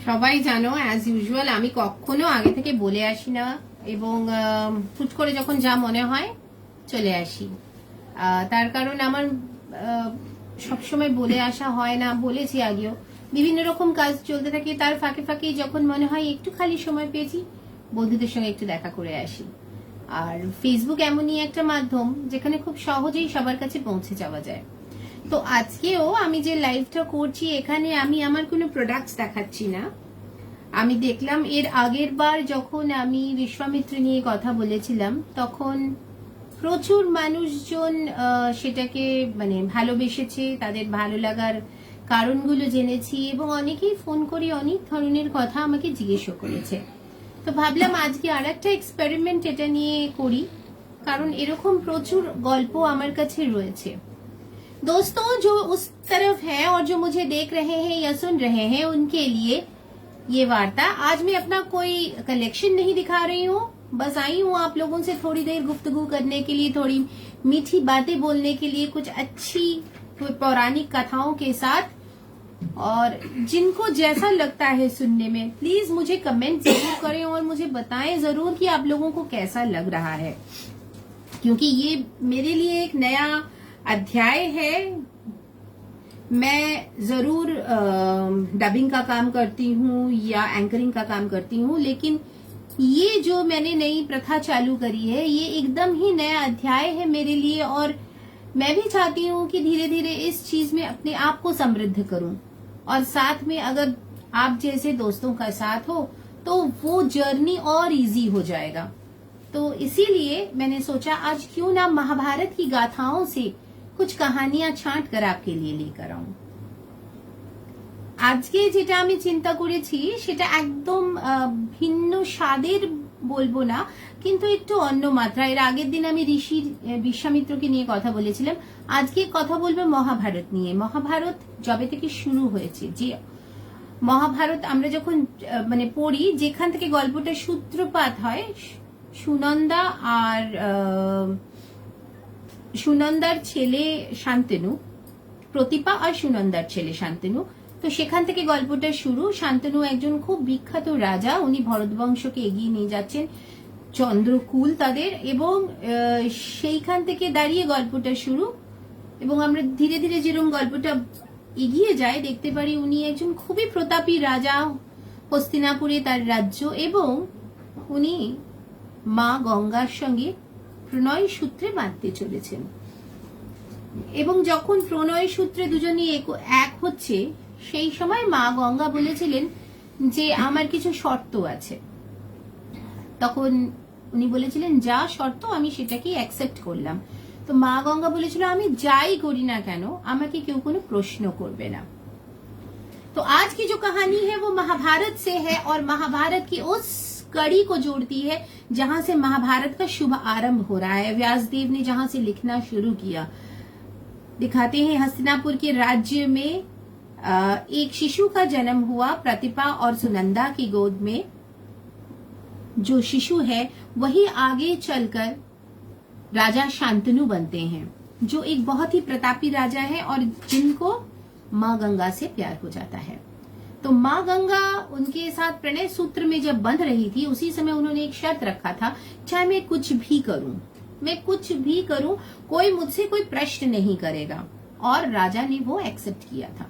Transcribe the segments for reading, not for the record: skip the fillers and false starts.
সবাই জানো as usual আমি কখনো আগে থেকে বলে আসি না এবং হুট করে যখন যা মনে হয় চলে আসি। তার কারণ আমার সবসময় বলে আসা হয় না, বলেছি আগেও, বিভিন্ন রকম কাজ চলতে থাকে, তার ফাঁকে ফাঁকে যখন মনে হয় একটু খালি সময় পেয়েছি বন্ধুদের সঙ্গে একটু দেখা করে আসি। আর ফেসবুক এমনই একটা মাধ্যম যেখানে খুব সহজেই সবার কাছে পৌঁছে যাওয়া যায়। তো আজকেও আমি যে লাইভটা করছি এখানে আমি আমার কোনো প্রোডাক্টস দেখাচ্ছি না। আমি দেখলাম এর আগের বার যখন আমি বিশ্বামিত্র নিয়ে কথা বলেছিলাম তখন প্রচুর মানুষজন সেটাকে মানে ভালোবেসেছে, তাদের ভালো লাগার কারণগুলো জেনেছি এবং অনেকেই ফোন করে অনেক ধরনের কথা আমাকে জিজ্ঞেসও করেছে। তো ভাবলাম আজকে আর একটা এক্সপেরিমেন্ট এটা নিয়ে করি, কারণ এরকম প্রচুর গল্প আমার কাছে রয়েছে। दोस्तों जो उस तरफ हैं और जो मुझे देख रहे हैं या सुन रहे हैं उनके लिए ये वार्ता। आज मैं अपना कोई कलेक्शन नहीं दिखा रही हूँ, बस आई हूँ आप लोगों से थोड़ी देर गुफ्तगू करने के लिए, थोड़ी मीठी बातें बोलने के लिए, कुछ अच्छी पौराणिक कथाओं के साथ। और जिनको जैसा लगता है सुनने में प्लीज मुझे कमेंट जरूर करें और मुझे बताएं जरूर कि आप लोगों को कैसा लग रहा है, क्योंकि ये मेरे लिए एक नया अध्याय है। मैं जरूर डबिंग का काम करती हूँ या एंकरिंग का काम करती हूँ, लेकिन ये जो मैंने नई प्रथा चालू करी है ये एकदम ही नया अध्याय है मेरे लिए। और मैं भी चाहती हूँ कि धीरे धीरे इस चीज में अपने आप को समृद्ध करूं, और साथ में अगर आप जैसे दोस्तों का साथ हो तो वो जर्नी और इजी हो जाएगा। तो इसीलिए मैंने सोचा आज क्यों ना महाभारत की गाथाओं से कुछ कहानियां छांट कर आपके लिए लेकर आऊं। আজকে যেটা আমি চিন্তা করেছি সেটা একদম ভিন্ন স্বাদের বলবো না, কিন্তু একটু অন্য মাত্রা। এর আগের দিন আমি ঋষি বিশ্বামিত্রকে নিয়ে কথা বলেছিলাম, আজকে কথা বলবো মহাভারত নিয়ে। মহাভারত যবে থেকে শুরু হয়েছে, যে মহাভারত আমরা যখন মানে পড়ি, যেখান থেকে গল্পটা সূত্রপাত হয়, সুনন্দা আর সুনন্দার ছেলে শান্তনু, প্রতিপা আর সুনন্দার ছেলে শান্তনু, তো সেখান থেকে গল্পটা শুরু। শান্তনু একজন খুব বিখ্যাত রাজা, উনি ভরত বংশকে এগিয়ে নিয়ে যাচ্ছেন, চন্দ্রকুল তাদের, এবং সেইখান থেকে দাঁড়িয়ে গল্পটা শুরু। এবং আমরা ধীরে ধীরে যেরকম গল্পটা এগিয়ে যায় দেখতে পারি উনি একজন খুবই প্রতাপী রাজা, হস্তিনাপুরে তার রাজ্য, এবং উনি মা গঙ্গার সঙ্গে প্রণয় সূত্রে বাঁধতে চলেছেন। এবং যখন প্রণয় সূত্রে দুজনই এক হচ্ছে সেই সময় মা গঙ্গা বলেছিলেন যে আমার কিছু শর্ত আছে। তখন উনি বলেছিলেন যা শর্ত আমি সেটাকে অ্যাকসেপ্ট করলাম। তো মা গঙ্গা বলেছিল আমি যাই করি না কেন আমাকে কেউ কোনো প্রশ্ন করবে না। तो आज की जो कहानी है वो महाभारत से है और महाभारत की उस कड़ी को जोड़ती है जहां से महाभारत का शुभ आरंभ हो रहा है। व्यासदेव ने जहां से लिखना शुरू किया, दिखाते हैं हस्तिनापुर के राज्य में एक शिशु का जन्म हुआ प्रतिपा और सुनंदा की गोद में। जो शिशु है वही आगे चलकर राजा शांतनु बनते हैं, जो एक बहुत ही प्रतापी राजा है और जिनको माँ गंगा से प्यार हो जाता है। तो माँ गंगा उनके साथ प्रणय सूत्र में जब बंध रही थी उसी समय उन्होंने एक शर्त रखा था, चाहे मैं कुछ भी करूं कोई मुझसे कोई प्रश्न नहीं करेगा, और राजा ने वो एक्सेप्ट किया था।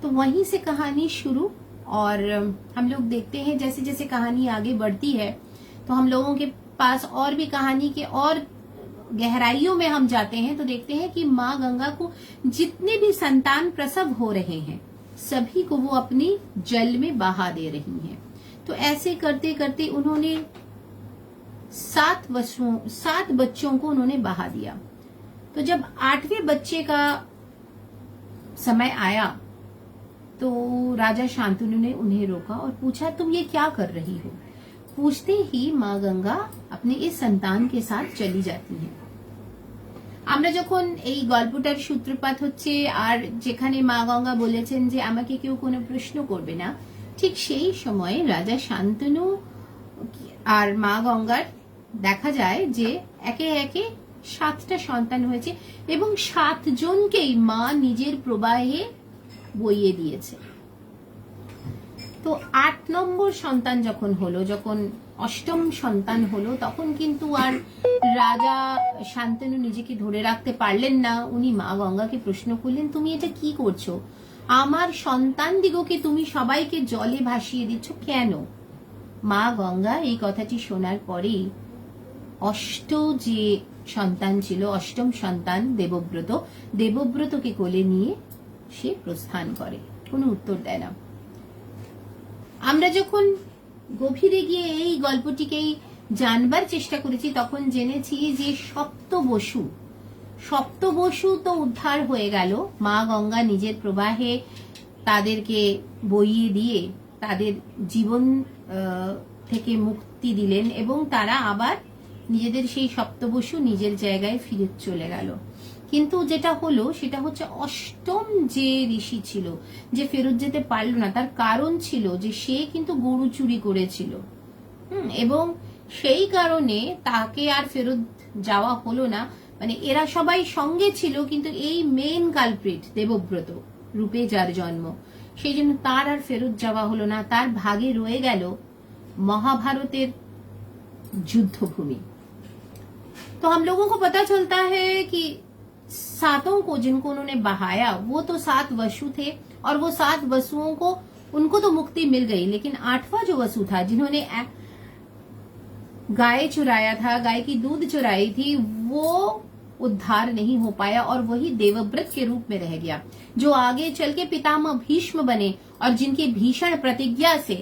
तो वहीं से कहानी शुरू। और हम लोग देखते हैं जैसे जैसे कहानी आगे बढ़ती है तो हम लोगों के पास और भी कहानी के और गहराइयों में हम जाते हैं तो देखते हैं कि माँ गंगा को जितने भी संतान प्रसव हो रहे हैं सभी को वो अपनी जल में बहा दे रही हैं। तो ऐसे करते करते उन्होंने 7 बच्चों को उन्होंने बहा दिया। तो जब 8वें बच्चे का समय आया तो राजा शांतनु ने उन्हें रोका और पूछा तुम ये क्या कर रही हो। पूछते ही माँ गंगा अपने इस संतान के साथ चली जाती हैं। আমরা যখন এই গল্পটার সূত্রপাত হচ্ছে আর যেখানে মা গঙ্গা বলেছেন যে আমাকে কেউ কোনো প্রশ্ন করবে না, ঠিক সেই সময়ে রাজা শান্তনু আর মা গঙ্গার দেখা যায় যে একে একে 7টা সন্তান হয়েছে এবং 7 জনকেই মা নিজের প্রবাহে বইয়ে দিয়েছে। তো 8 নম্বর সন্তান যখন হলো, যখন অষ্টম সন্তান হলো, তখন কিন্তু আর রাজা শান্তনু নিজেকে ধরে রাখতে পারলেন না। উনি মা গঙ্গাকে প্রশ্ন করলেন, তুমি এটা কি করছো? আমার সন্তান দিগকে তুমি সবাইকে জলে ভাসিয়ে দিচ্ছ কেন? মা গঙ্গা এই কথাটি শোনার পরে যে সন্তান ছিল, অষ্টম সন্তান দেবব্রত, দেবব্রতকে কোলে নিয়ে সে প্রস্থান করে, কোনো উত্তর দেয় না। আমরা যখন গভীরে গিয়ে এই গল্পটিকেই জানবার চেষ্টা করেছি, তখন জেনেছি যে সপ্তবসু তো উদ্ধার হয়ে গেল। মা গঙ্গা নিজের প্রবাহে তাদেরকে বইয়ে দিয়ে তাদের জীবন থেকে মুক্তি দিলেন এবং তারা আবার নিজেদের সেই সপ্তবসু নিজের জায়গায় ফিরে চলে গেল। কিন্তু যেটা হলো সেটা হচ্ছে অষ্টম যে ঋষি ছিল, যে ফেরত যেতে পারল না, তার কারণ ছিল যে সে কিন্তু গরু চুরি করেছিল, এবং সেই কারণে তাকে আর ফেরত যাওয়া হলো না। মানে এরা সবাই সঙ্গে ছিল, কিন্তু এই মেইন কালপ্রিট দেবব্রত রূপে যার জন্ম, সেই জন্য তার আর ফেরত যাওয়া হলো না। তার ভাগে রয়ে গেল মহাভারতের যুদ্ধভूमि। तो हम लोगों को पता चलता है कि सातों को जिनको उन्होंने बहाया वो तो 7 वसु थे, और वो 7 वसुओं को उनको तो मुक्ति मिल गई, लेकिन 8वां जो वसु था जिन्होंने गाय चुराया था, गाय की दूध चुराई थी, वो उद्धार नहीं हो पाया और वही देवव्रत के रूप में रह गया, जो आगे चल के पितामह भीष्म बने और जिनकी भीषण प्रतिज्ञा से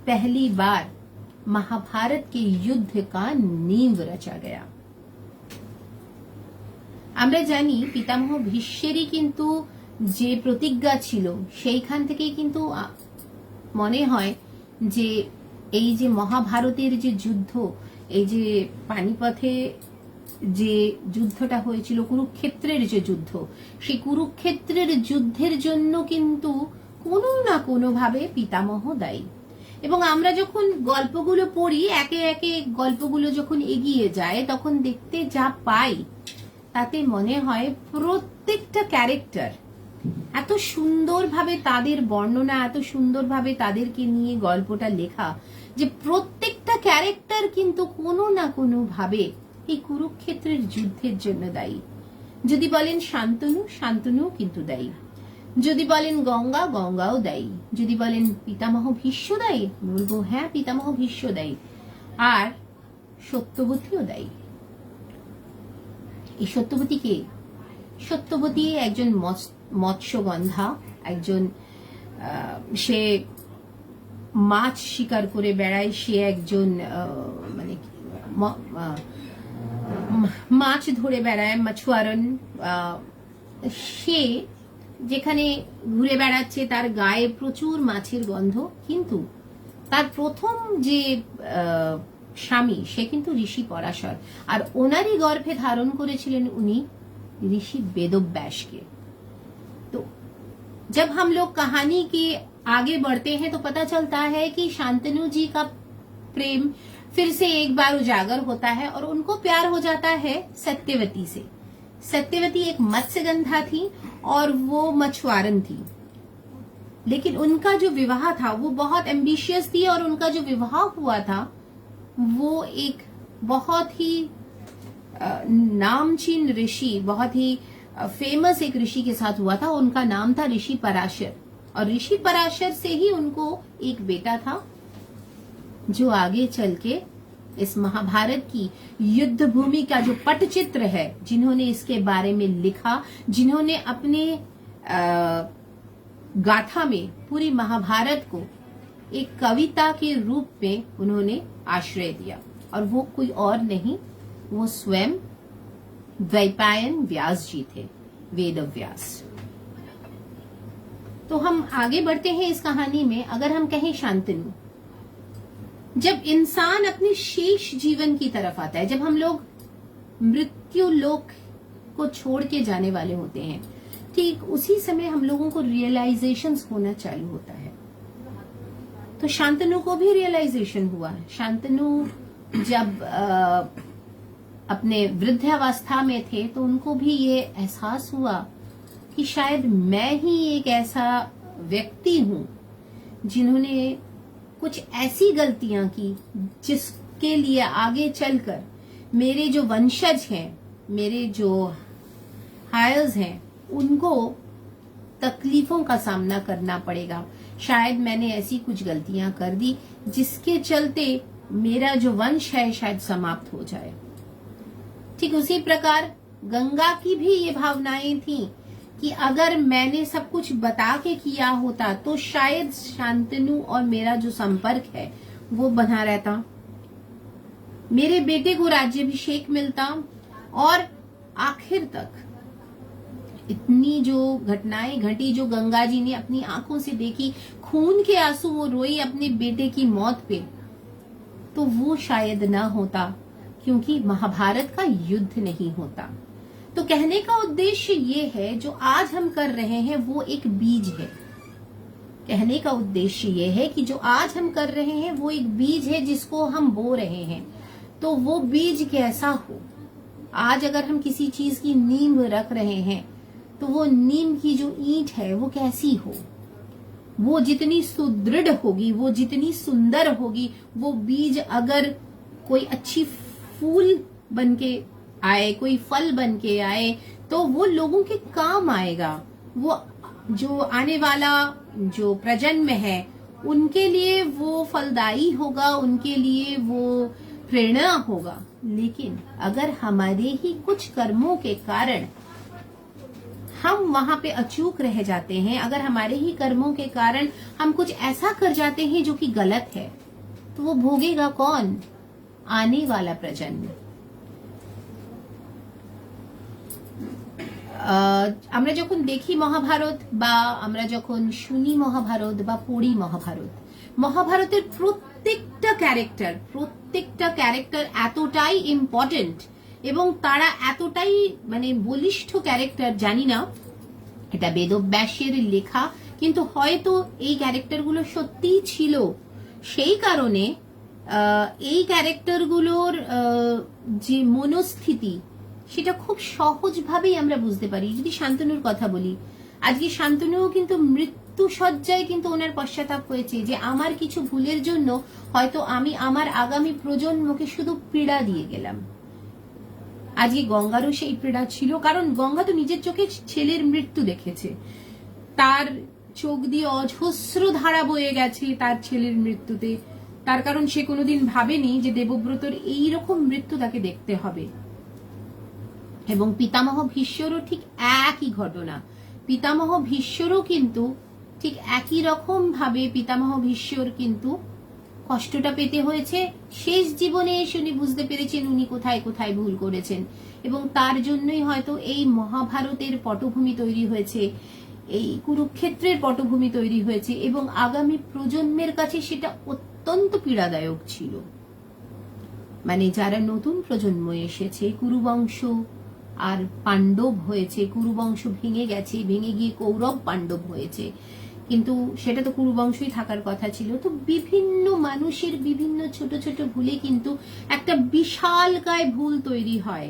पहली बार महाभारत के युद्ध का नींव रचा गया। আমরা জানি পিতামহ ভীষ্মেরই কিন্তু যে প্রতিজ্ঞা ছিল, সেইখান থেকেই কিন্তু মনে হয় যে এই যে মহাভারতের যে যুদ্ধ, এই যে পানিপথে যে যুদ্ধটা হয়েছিল, কুরুক্ষেত্রের যে যুদ্ধ, সেই কুরুক্ষেত্রের যুদ্ধের জন্য কিন্তু কোনো না কোনো ভাবে পিতামহ দায়ী। এবং আমরা যখন গল্পগুলো পড়ি, একে একে গল্পগুলো যখন এগিয়ে যায়, তখন দেখতে যা পাই তাতে মনে হয় প্রত্যেকটা ক্যারেক্টার এত সুন্দরভাবে তাদের বর্ণনা, এত সুন্দরভাবে তাদেরকে নিয়ে গল্পটা লেখা, যে প্রত্যেকটা ক্যারেক্টার কিন্তু কোনো না কোনো ভাবে এই কুরুক্ষেত্রের যুদ্ধের জন্য দায়ী। যদি বলেন শান্তনু, শান্তনু কিন্তু দায়ী। যদি বলেন গঙ্গা, গঙ্গাও দায়ী। যদি বলেন পিতামহ ভীষ্ম দায়ী, বলবো হ্যাঁ পিতামহ ভীষ্ম দায়ী। আর সত্যবতীও দায়ী। এই সত্যবতী কে? সত্যবতী একজন মৎস্যগন্ধা, একজন সে মাছ শিকার করে বেড়ায়, সে একজন মানে মাছ ধরে বেড়ায়, মাছুয়ারন। সে যেখানে ঘুরে বেড়াচ্ছে তার গায়ে প্রচুর মাছের গন্ধ, কিন্তু তার প্রথম যে স্বামী সে কিন্তু ঋষি পরাশর, আর ওনারই গর্ভে ধারণ করেছিলেন উনি ऋषि वेदव्यास के। तो जब हम लोग कहानी के आगे बढ़ते हैं तो पता चलता है कि शांतनु जी का प्रेम फिर से एक बार उजागर होता है और उनको प्यार हो जाता है सत्यवती से। सत्यवती एक मत्स्यगंधा थी और वो मछुआरन थी, लेकिन उनका जो विवाह था वो बहुत एम्बिशियस थी, और उनका जो विवाह हुआ था वो एक बहुत ही नामचीन ऋषि, बहुत ही फेमस एक ऋषि के साथ हुआ था। उनका नाम था ऋषि पराशर, और ऋषि पराशर से ही उनको एक बेटा था, जो आगे चल के इस महाभारत की युद्ध भूमि का जो पटचित्र है, जिन्होंने इसके बारे में लिखा, जिन्होंने अपने गाथा में पूरी महाभारत को एक कविता के रूप में उन्होंने आश्रय दिया, और वो कोई और नहीं, वो स्वयं द्वैपायन व्यास जी थे, वेद व्यास। तो हम आगे बढ़ते हैं इस कहानी में। अगर हम कहें शांतनु, जब इंसान अपने शेष जीवन की तरफ आता है, जब हम लोग मृत्यु लोक को छोड़ के जाने वाले होते हैं, ठीक उसी समय हम लोगों को रियलाइजेशन होना चालू होता है। तो शांतनु को भी रियलाइजेशन हुआ। शांतनु जब अपने वृद्धावस्था में थे तो उनको भी ये एहसास हुआ कि शायद मैं ही एक ऐसा व्यक्ति हूं जिन्होंने कुछ ऐसी गलतियां की जिसके लिए आगे चलकर मेरे जो वंशज हैं, मेरे जो हायर्स हैं, उनको तकलीफों का सामना करना पड़ेगा। शायद मैंने ऐसी कुछ गलतियां कर दी जिसके चलते मेरा जो वंश है शायद समाप्त हो जाए। ठीक उसी प्रकार गंगा की भी ये भावनाएं थी कि अगर मैंने सब कुछ बता के किया होता तो शायद शांतनु और मेरा जो संपर्क है वो बना रहता, मेरे बेटे को राज्याभिषेक मिलता, और आखिर तक इतनी जो घटनाएं घटी, जो गंगा जी ने अपनी आंखों से देखी, खून के आंसू वो रोई अपने बेटे की मौत पे, तो वो शायद ना होता, क्योंकि महाभारत का युद्ध नहीं होता। तो कहने का उद्देश्य ये है, जो आज हम कर रहे हैं वो एक बीज है। कहने का उद्देश्य ये है कि जो आज हम कर रहे हैं वो एक बीज है जिसको हम बो रहे हैं। तो वो बीज कैसा हो, आज अगर हम किसी चीज की नींव रख रहे हैं तो वो नीम की जो ईंट है वो कैसी हो, वो जितनी सुदृढ़ होगी, वो जितनी सुंदर होगी, वो बीज अगर कोई अच्छी फूल बनके आए, कोई फल बनके आए, तो वो लोगों के काम आएगा। वो जो आने वाला जो प्रजन्म है उनके लिए वो फलदायी होगा, उनके लिए वो प्रेरणा होगा। लेकिन अगर हमारे ही कुछ कर्मों के कारण हम वहां पे अचूक रह जाते हैं, अगर हमारे ही कर्मों के कारण हम कुछ ऐसा कर जाते हैं जो कि गलत है, तो वो भोगेगा कौन? आने वाला प्रजन्म। আমরা যখন দেখি মহাভারত বা আমরা যখন শুনি মহাভারত বা পড়ি মহাভারত, মহাভারতের প্রত্যেকটা ক্যারেক্টার এতটাই ইম্পর্টেন্ট এবং তারা এতটাই মানে বলিষ্ঠ ক্যারেক্টার, জানি না এটা বেদব্যাসের লেখা, কিন্তু হয়তো এই ক্যারেক্টারগুলো সত্যিই ছিল। সেই কারণে এই ক্যারেক্টারগুলোর যে মনস্থিতি সেটা খুব সহজভাবেই আমরা বুঝতে পারি। যদি শান্তনুর কথা বলি, আজকে শান্তনুও কিন্তু মৃত্যু শয্যায় কিন্তু ওনার পশ্চাতাপ হয়েছে যে আমার কিছু ভুলের জন্য হয়তো আমি আমার আগামী প্রজন্মকে শুধু পীড়া দিয়ে গেলাম। আজকে গঙ্গারও সেই পীড়া ছিল, কারণ গঙ্গা তো নিজের চোখে ছেলের মৃত্যু দেখেছে, তার চোখ দিয়ে অজস্র ধারা বয়ে গেছে তার ছেলের মৃত্যুতে। তার কারণ সে কোনোদিন ভাবেনি যে দেবব্রতর এইরকম মৃত্যু তাকে দেখতে হবে। এবং পিতামহ ভীষ্মরও ঠিক একই ঘটনা, পিতামহ ভীষ্মরও কিন্তু ঠিক একই রকম ভাবে পিতামহ ভীষ্মর কিন্তু কষ্টটা পেতে হয়েছে। শেষ জীবনে এসে উনি বুঝতে পেরেছেন উনি কোথায় কোথায় ভুল করেছেন, এবং তার জন্যই হয়তো এই মহাভারতের পটভূমি তৈরি হয়েছে, এই কুরুক্ষেত্রের পটভূমি তৈরি হয়েছে, এবং আগামী প্রজন্মের কাছে সেটা অত্যন্ত পীড়াদায়ক ছিল। মানে যারা নতুন প্রজন্ম এসেছে, কুরুবংশ আর পাণ্ডব হয়েছে, কুরুবংশ ভেঙে গেছে, ভেঙে গিয়ে কৌরব পাণ্ডব হয়েছে, কিন্তু সেটা তো কুরুবংশই থাকার কথা ছিল। তো বিভিন্ন মানুষের বিভিন্ন ছোট ছোট ভুলে কিন্তু একটা বিশালকায় ভুল তৈরি হয়,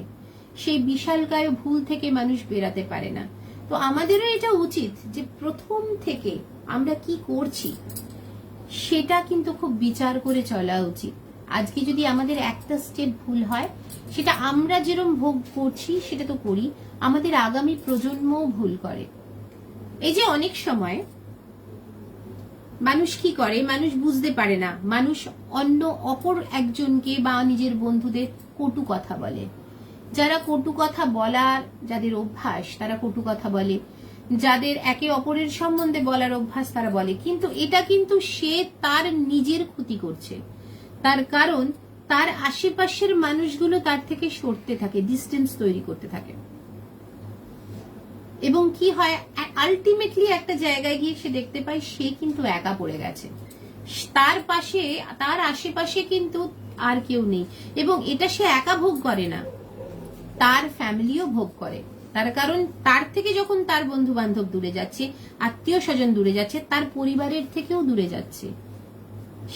সেই বিশালকায় ভুল থেকে মানুষ বেরাতে পারে না। তো আমাদেরও এটা উচিত যে প্রথম থেকে আমরা কি করছি সেটা কিন্তু খুব বিচার করে চলা উচিত। আজকে যদি আমাদের একটা স্টেপ ভুল হয়, সেটা আমরা যেরকম ভোগ করছি সেটা তো করি, আমাদের আগামী প্রজন্মও ভুল করে। এই যে অনেক সময় মানুষ কি করে, মানুষ বুঝতে পারে না, মানুষ অপর একজনকে বা নিজের বন্ধুদের কটু কথা বলে। যারা কটু কথা বলার যাদের অভ্যাস তারা কটু কথা বলে, যাদের একে অপরের সম্বন্ধে বলার অভ্যাস তারা বলে, কিন্তু এটা কিন্তু সে তার নিজের ক্ষতি করছে। তার কারণ তার আশেপাশের মানুষগুলো তার থেকে সরতে থাকে, ডিস্টেন্স তৈরি করতে থাকে, এবং কি হয় আলটিমেটলি একটা জায়গায় গিয়ে সে দেখতে পায় সে কিন্তু একা পড়ে গেছে, তার পাশে তার আশেপাশে কিন্তু আর কেউ নেই। এবং এটা সে একা ভোগ করে না, তার ফ্যামিলিও ভোগ করে। তার কারণ তার থেকে যখন তার বন্ধু বান্ধব দূরে যাচ্ছে, আত্মীয় স্বজন দূরে যাচ্ছে, তার পরিবারের থেকেও দূরে যাচ্ছে,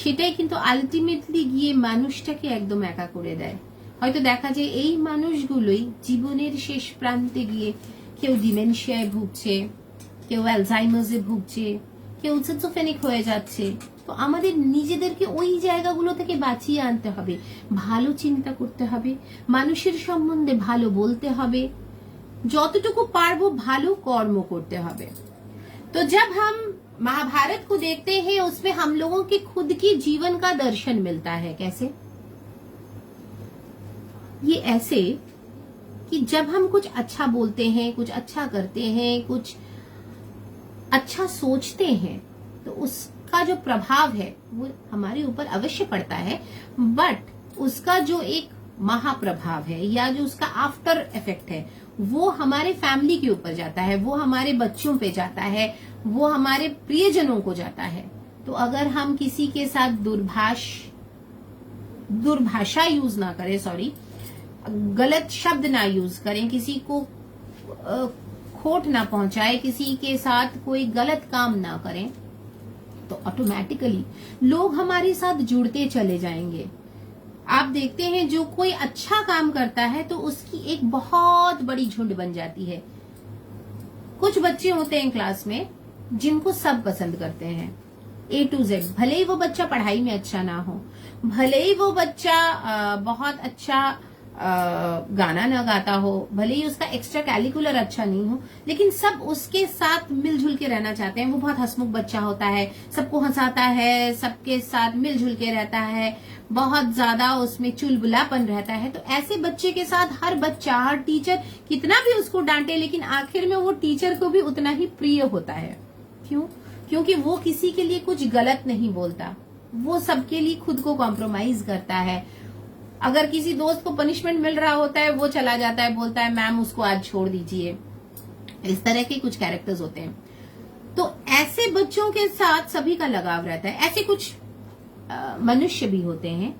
সেটাই কিন্তু আলটিমেটলি গিয়ে মানুষটাকে একদম একা করে দেয়। হয়তো দেখা যায় এই মানুষগুলোই জীবনের শেষ প্রান্তে গিয়ে কেউ ডিমেনশিয়ায় ভুগছে, কেউ অ্যালজাইমার্সে ভুগছে, কেউ সিজোফ্রেনিক হয়ে যাচ্ছে। তো আমাদের নিজেদেরকে ওই জায়গাগুলো থেকে বাঁচিয়ে আনতে হবে, ভালো চিন্তা করতে হবে, মানুষের সম্বন্ধে ভালো বলতে হবে, যতটুকু पारबो भालो कर्म करते हबे। तो जब हम महाभारत को देखते हैं उसमें हम लोगों के खुद की जीवन का दर्शन मिलता है। कैसे? ये ऐसे कि जब हम कुछ अच्छा बोलते हैं, कुछ अच्छा करते हैं, कुछ अच्छा सोचते हैं, तो उसका जो प्रभाव है वो हमारे ऊपर अवश्य पड़ता है, बट उसका जो एक महाप्रभाव है या जो उसका आफ्टर इफेक्ट है वो हमारे फैमिली के ऊपर जाता है, वो हमारे बच्चों पे जाता है, वो हमारे प्रियजनों को जाता है। तो अगर हम किसी के साथ दुर्भाषा यूज ना करें, सॉरी, गलत शब्द ना यूज करें, किसी को खोट ना पहुंचाए, किसी के साथ कोई गलत काम ना करें, तो ऑटोमेटिकली लोग हमारे साथ जुड़ते चले जाएंगे। आप देखते हैं जो कोई अच्छा काम करता है तो उसकी एक बहुत बड़ी झुंड बन जाती है। कुछ बच्चे होते हैं क्लास में जिनको सब पसंद करते हैं, A to Z। भले ही वो बच्चा पढ़ाई में अच्छा ना हो, भले ही वो बच्चा बहुत अच्छा गाना ना गाता हो, भले ही उसका एक्स्ट्रा कैरिकुलर अच्छा नहीं हो, लेकिन सब उसके साथ मिलजुल के रहना चाहते हैं। वो बहुत हंसमुख बच्चा होता है, सबको हंसाता है, सबके साथ मिलजुल के रहता है, बहुत ज्यादा उसमें चुलबुलापन रहता है। तो ऐसे बच्चे के साथ हर बच्चा, हर टीचर कितना भी उसको डांटे, लेकिन आखिर में वो टीचर को भी उतना ही प्रिय होता है। क्यों? क्योंकि वो किसी के लिए कुछ गलत नहीं बोलता, वो सबके लिए खुद को कॉम्प्रोमाइज करता है। अगर किसी दोस्त को पनिशमेंट मिल रहा होता है, वो चला जाता है, बोलता है मैम उसको आज छोड़ दीजिए। इस तरह के कुछ कैरेक्टर्स होते हैं। तो ऐसे बच्चों के साथ सभी का लगाव रहता है। ऐसे कुछ मनुष्य भी होते हैं,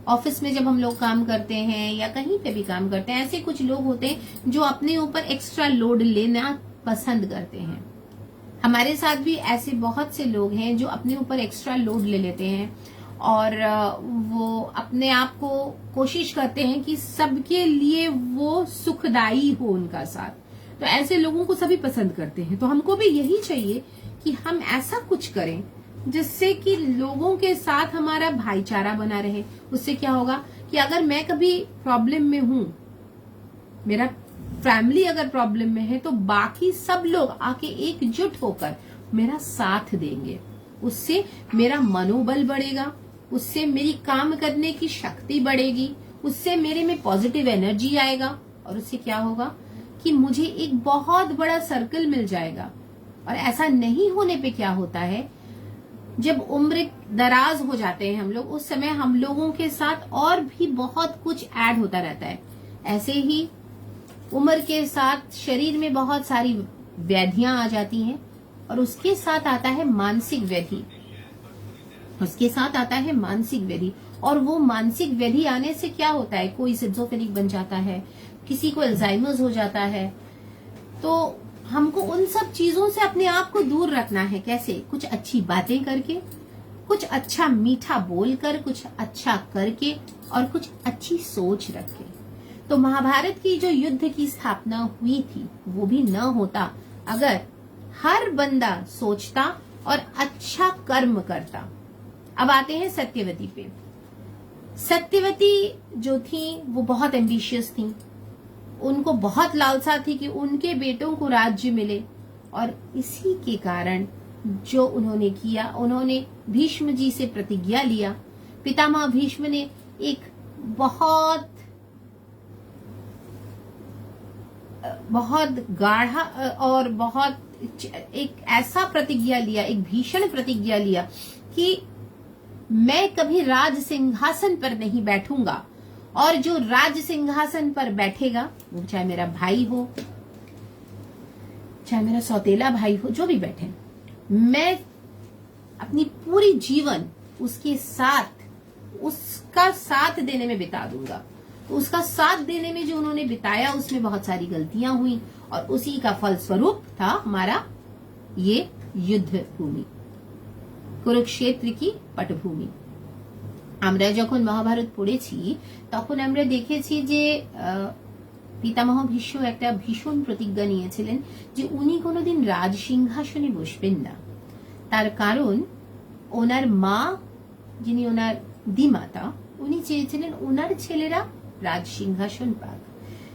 ऑफिस में जब हम लोग काम करते हैं या कहीं पे भी काम करते हैं, ऐसे कुछ लोग होते हैं जो अपने ऊपर एक्स्ट्रा लोड लेना पसंद करते हैं। हमारे साथ भी ऐसे बहुत से लोग हैं जो अपने ऊपर एक्स्ट्रा लोड ले लेते हैं और वो अपने आप को कोशिश करते हैं कि सबके लिए वो सुखदायी हो उनका साथ। तो ऐसे लोगों को सभी पसंद करते हैं। तो हमको भी यही चाहिए कि हम ऐसा कुछ करें जिससे कि लोगों के साथ हमारा भाईचारा बना रहे। उससे क्या होगा कि अगर मैं कभी प्रॉब्लम में हूं, मेरा फैमिली अगर प्रॉब्लम में है, तो बाकी सब लोग आके एकजुट होकर मेरा साथ देंगे। उससे मेरा मनोबल बढ़ेगा, उससे मेरी काम करने की शक्ति बढ़ेगी, उससे मेरे में पॉजिटिव एनर्जी आएगा और उससे क्या होगा कि मुझे एक बहुत बड़ा सर्कल मिल जाएगा। और ऐसा नहीं होने पे क्या होता है, जब उम्र दराज हो जाते हैं हम लोग, उस समय हम लोगों के साथ और भी बहुत कुछ ऐड होता रहता है। ऐसे ही उम्र के साथ शरीर में बहुत सारी व्याधियां आ जाती हैं और उसके साथ आता है मानसिक व्याधि, उसके साथ आता है मानसिक व्याधि। और वो मानसिक व्याधि आने से क्या होता है, कोई सिजोफ्रेनिक बन जाता है, किसी को अल्जाइमर्स हो जाता है। तो हमको उन सब चीजों से अपने आप को दूर रखना है। कैसे? कुछ अच्छी बातें करके, कुछ अच्छा मीठा बोलकर, कुछ अच्छा करके और कुछ अच्छी सोच रख के। तो महाभारत की जो युद्ध की स्थापना हुई थी वो भी न होता अगर हर बंदा सोचता और अच्छा कर्म करता। अब आते हैं सत्यवती पे। सत्यवती जो थी वो बहुत एम्बिशियस थी, उनको बहुत लालसा थी कि उनके बेटों को राज्य मिले। और इसी के कारण जो उन्होंने किया, उन्होंने भीष्म जी से प्रतिज्ञा लिया। पितामह भीष्म ने एक बहुत गाढ़ा और बहुत एक ऐसा प्रतिज्ञा लिया, एक भीषण प्रतिज्ञा लिया कि मैं कभी राज सिंहासन पर नहीं बैठूंगा, और जो राज सिंहासन पर बैठेगा वो चाहे मेरा भाई हो, चाहे मेरा सौतेला भाई हो, जो भी बैठे, मैं अपनी पूरी जीवन उसके साथ, उसका साथ देने में बिता दूंगा। तो उसका साथ देने में जो उन्होंने बिताया उसमें बहुत सारी गलतियां हुई और उसी का फलस्वरूप था हमारा ये युद्ध भूमि, কুরুক্ষেত্র की পটভূমি। আমরা যখন মহাভারত পড়েছি তখন আমরা দেখেছি যে পিতামহ ভীষ্ম একটা ভীষণ প্রতিজ্ঞা নিয়েছিলেন যে উনি কোনোদিন রাজ সিংহাসনে বসবেন না। তার কারণ ওনার মা, যিনি ওনার দিমাতা, উনি চেয়েছিলেন ওনার ছেলেরা রাজ সিংহাসন পাক।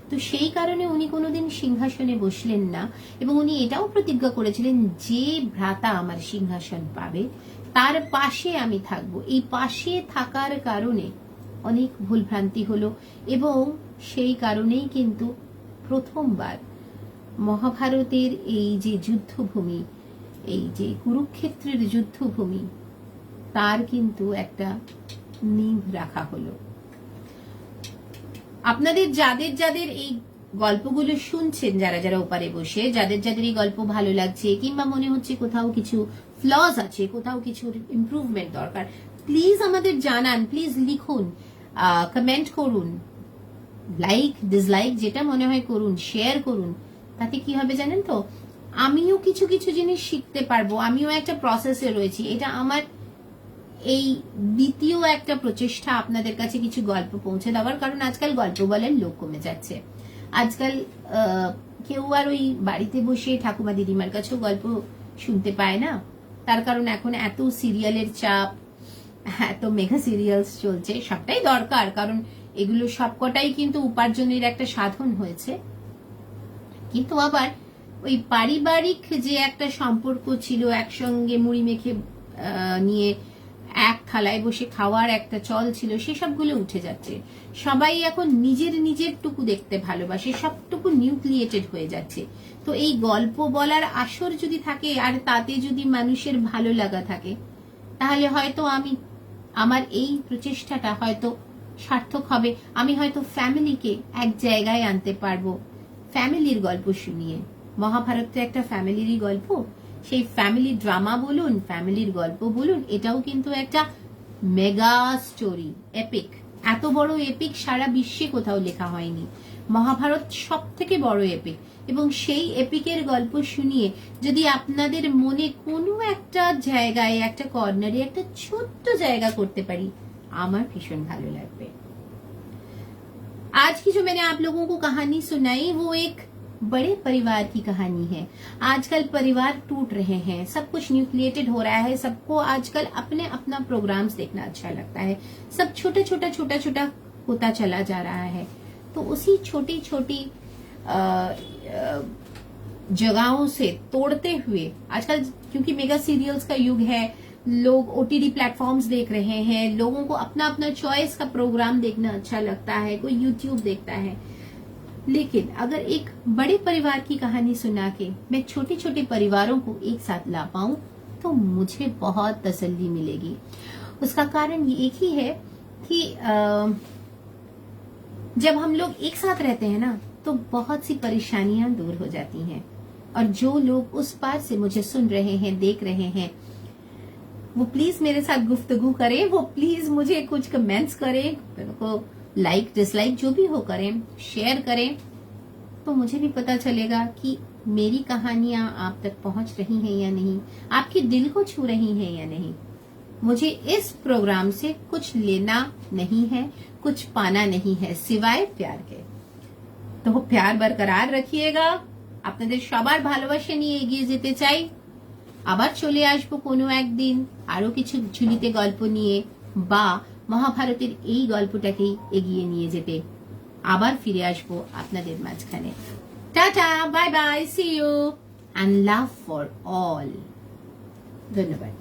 তো সেই কারণে উনি কোনোদিন সিংহাসনে বসলেন না, এবং উনি এটাও প্রতিজ্ঞা করেছিলেন যে ভ্রাতা আমার সিংহাসন পাবে তার পাশে আমি থাকব। এই পাশে থাকার কারণে অনেক ভুলভ্রান্তি হলো, এবং সেই কারণেই কিন্তু প্রথমবার মহাভারতের এই যে যুদ্ধভূমি, এই যে কুরুক্ষেত্রের যুদ্ধভূমি, তার কিন্তু একটা নিভ রাখা হলো। আপনাদের যাদের যাদের এই গল্পগুলো শুনছেন, যারা যারা ওপারে বসে, যাদের যাদের এই গল্প ভালো লাগছে কিংবা মনে হচ্ছে কোথাও কিছু ফ্লজ আছে, কোথাও কিছু ইমপ্রুভমেন্ট দরকার, প্লিজ আমাদের জানান, প্লিজ লিখুন, কমেন্ট করুন, লাইক ডিসলাইক যেটা মনে হয় করুন, শেয়ার করুন। তাতে কি হবে জানেন তো, আমিও কিছু কিছু জিনিস শিখতে পারবো, আমিও একটা প্রসেসে রয়েছি। এটা আমার এই দ্বিতীয় একটা প্রচেষ্টা আপনাদের কাছে কিছু গল্প পৌঁছে দেওয়ার, কারণ আজকাল গল্প বলার লোক কমে যাচ্ছে। আজকাল কেউ আর ওই বাড়িতে বসে ঠাকুমা দিদিমার কাছেও গল্প শুনতে পায় না, তার কারণ এখন এত সিরিয়ালের চাপ, এত মেগা সিরিয়ালস চলছে। সবটাই দরকার, কারণ এগুলো সবকটাই কিন্তু উপার্জনের একটা সাধন হয়েছে, কিন্তু আবার ওই পারিবারিক যে একটা সম্পর্ক ছিল, একসঙ্গে মুড়ি মেখে নিয়ে এক থালায় বসে খাওয়ার একটা চল ছিল, সেসবগুলো উঠে যাচ্ছে। সবাই এখন নিজের নিজের টুকু দেখতে ভালোবাসে, সবটুকু নিউক্লিয়েটেড হয়ে যাচ্ছে। তো এই গল্প বলার আসর যদি থাকে আর তাতে যদি মানুষের ভালো লাগা থাকে, তাহলে হয়তো আমার এই প্রচেষ্টাটা হয়তো সার্থক হবে। আমি হয়তো ফ্যামিলিকে এক জায়গায় আনতে পারবো ফ্যামিলির গল্প শুনিয়ে। মহাভারত তো একটা ফ্যামিলিরই গল্প, সেই ফ্যামিলি ড্রামা বলুন, ফ্যামিলির গল্প বলুন, এটাও কিন্তু একটা মেগা স্টোরি, এপিক। এত বড় এপিক সারা বিশ্বে কোথাও লেখা হয়নি। মহাভারত সব থেকে বড় এপিক, এবং সেই এপিকের গল্প শুনিয়ে যদি আপনাদের মনে কোনো একটা জায়গায়, একটা কর্নারে একটা ছোট্ট জায়গা করতে পারি, আমার ভীষণ ভালো লাগবে। आज की जो मैंने आप लोगों को कहानी सुनाई वो एक बड़े परिवार की कहानी है। आजकल परिवार टूट रहे हैं, सब कुछ न्यूक्लिएटेड हो रहा है, सबको आजकल अपने अपना प्रोग्राम्स देखना अच्छा लगता है, सब छोटा छोटा छोटा छोटा होता चला जा रहा है। तो उसी छोटी छोटी जगहों से तोड़ते हुए, आजकल क्योंकि मेगा सीरियल्स का युग है, लोग ओटीटी प्लेटफॉर्म्स देख रहे हैं, लोगों को अपना अपना चॉइस का प्रोग्राम देखना अच्छा लगता है, कोई यूट्यूब देखता है, लेकिन अगर एक बड़े परिवार की कहानी सुना के मैं छोटे छोटे परिवारों को एक साथ ला पाऊं तो मुझे बहुत तसल्ली मिलेगी। उसका कारण ये एक ही है कि जब हम लोग एक साथ रहते हैं ना, तो बहुत सी परेशानियां दूर हो जाती हैं। और जो लोग उस पार से मुझे सुन रहे हैं, देख रहे हैं, वो प्लीज मेरे साथ गुफ्तगू करें, वो प्लीज मुझे कुछ कमेंट्स करें, उनको लाइक डिसलाइक जो भी हो करें, शेयर करें, तो मुझे भी पता चलेगा कि मेरी कहानियां आप तक पहुंच रही हैं या नहीं, आपके दिल को छू रही हैं या नहीं। मुझे इस प्रोग्राम से कुछ लेना नहीं है, कुछ पाना नहीं है, सिवाय प्यार के। তো প্যার বরকরার রাখিয়েগা। আপনাদের সবার ভালোবাসা নিয়ে এগিয়ে যেতে চাই। আবার চলে আসবো কোনো একদিন আরো কিছু ঝুলিতে গল্প নিয়ে, বা মহাভারতের এই গল্পটাকেই এগিয়ে নিয়ে যেতে আবার ফিরে আসবো আপনাদের মাঝখানে। Tata, bye bye, see you, and love for all. ধন্যবাদ।